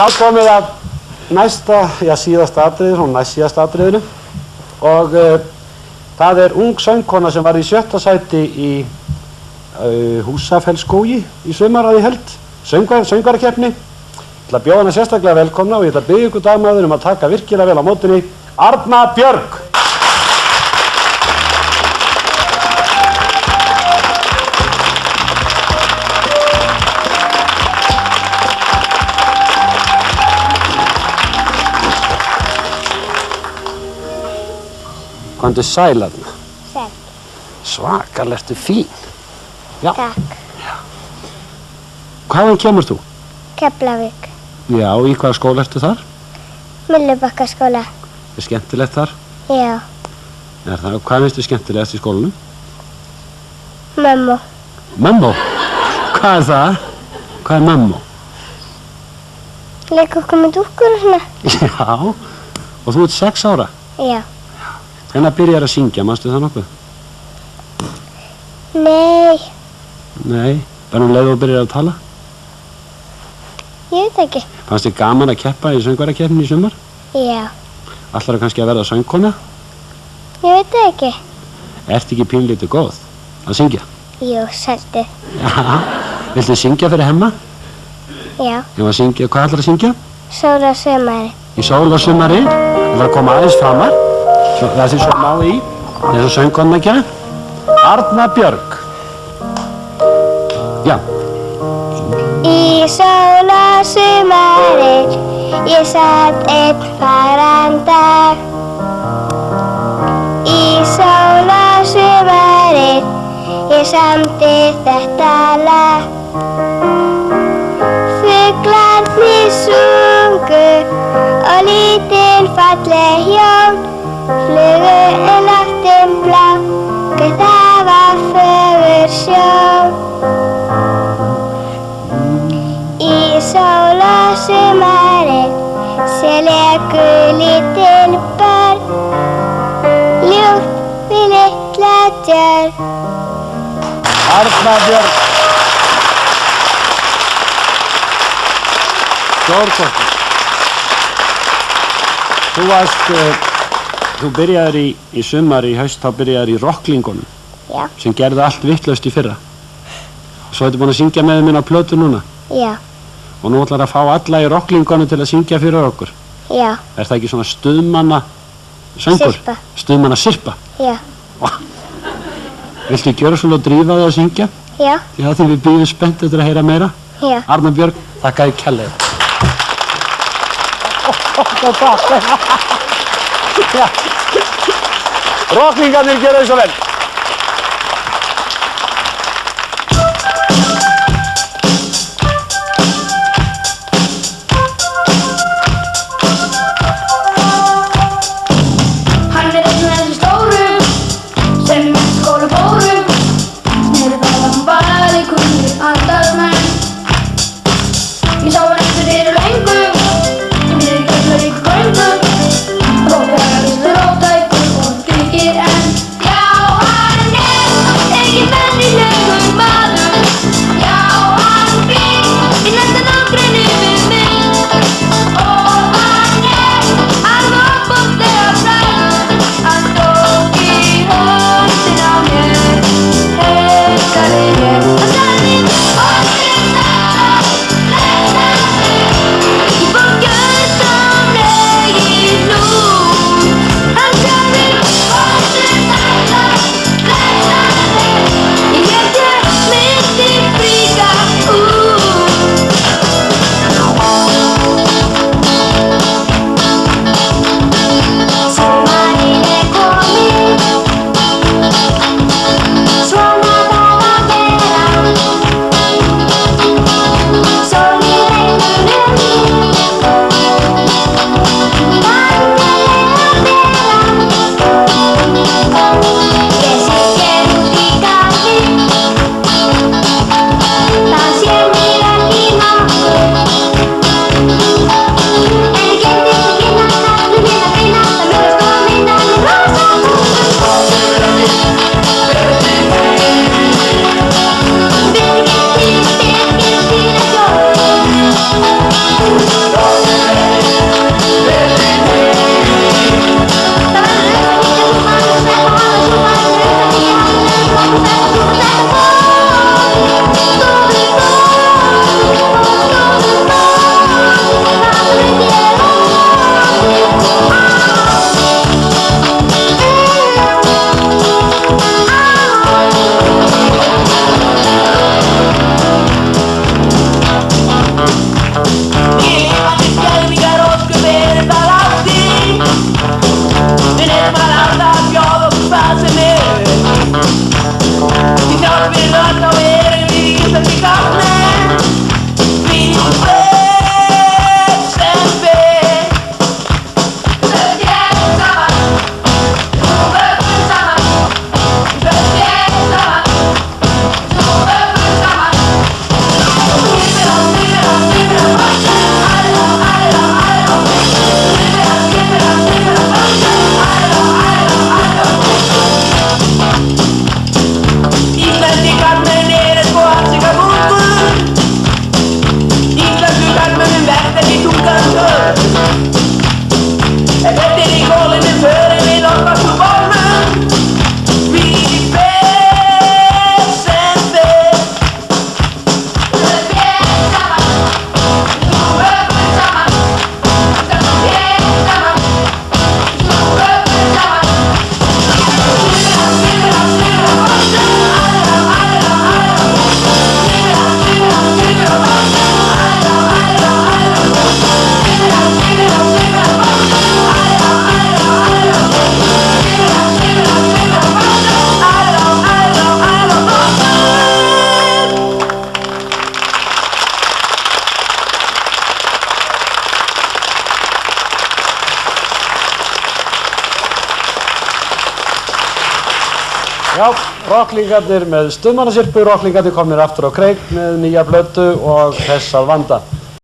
Það komið að næsta, síðasta atriði, svona næst síðasta atriðinu og það ung söngkona sem var í 7. sæti í Húsafellsskógi í sumar að ég held, söngvarakeppni. Ég ætla að bjóða hana sérstaklega velkomna og ég ætla að biðja ykkur dagmaður að taka virkilega vel á mótinni, Arna Björg. Komdu sæl Arna. Sæl. Svakalega ertu fín. Já. Takk. Já. Hvaðan kemur þú? Keflavík. Já, í hvaða skóla ertu þar? Myllubakkaskóla. Er skemmtilegt þar? Já. Hvað finnst þér skemmtilegast í skólanum? Mömmu. Mömmu? Hvað er það? Hvað er mömmu? Leika okkur með dúkkur og svona. Já. Og þú ert 6 ára? Já. Hvenær byrjar að syngja, manstu það nokkuð? Nei. Nei, bara leið og byrjar að tala? Ég veit ekki. Fannst þér gaman að keppa í söngvarakeppninni í sumar? Já. Ætlarðu kannski að verða söngkona? Ég veit það ekki. Ertu ekki pínlítið góð að syngja? Jú, svolítið. Já. Viltu syngja fyrir Hemma? Já. Hvað ætlarðu að syngja? Sól og sumari. Í sól og sumari? Það að koma aðeins framar. Það er því svo náðu í, eins og söngkonan að gera. Arna Björg. Já. Í sól og sumari, ég satt einn fagran dag. Í sól og sumari, ég samdi þetta lag. Fuglarnir sungu og lítil falleg hjón flugu loftin blá, það var fögur sjón. Í sól og sumari, sér leku lítil börn, ljúft við litla tjörn. Arna Björg. Stórkostleg. Þú byrjaðir í sumar, í haust, þá byrjaðir í Rokklingunum. Já. Sem gerði allt vitlaust í fyrra. Og svo ertu búin að syngja með þeim inn á plötu núna. Já. Og nú ætlar að fá alla í Rokklingunum til að syngja fyrir okkur. Já. Er það ekki svona stuðmanna söngur? Sirpa. Stuðmanna sirpa? Já. Viltu gjöra svolítið að drífa þig að syngja? Já. Já, því við bíðum spennt eftir að heyra meira. Já. Arna Björg, þakka þér kærlega. Rokklingarnir gera þess að vel. Já, Já, rokklingarnir með stuðmannasirpu, rokklingarnir komnir aftur á kreik með nýja plötu og þess að vanda.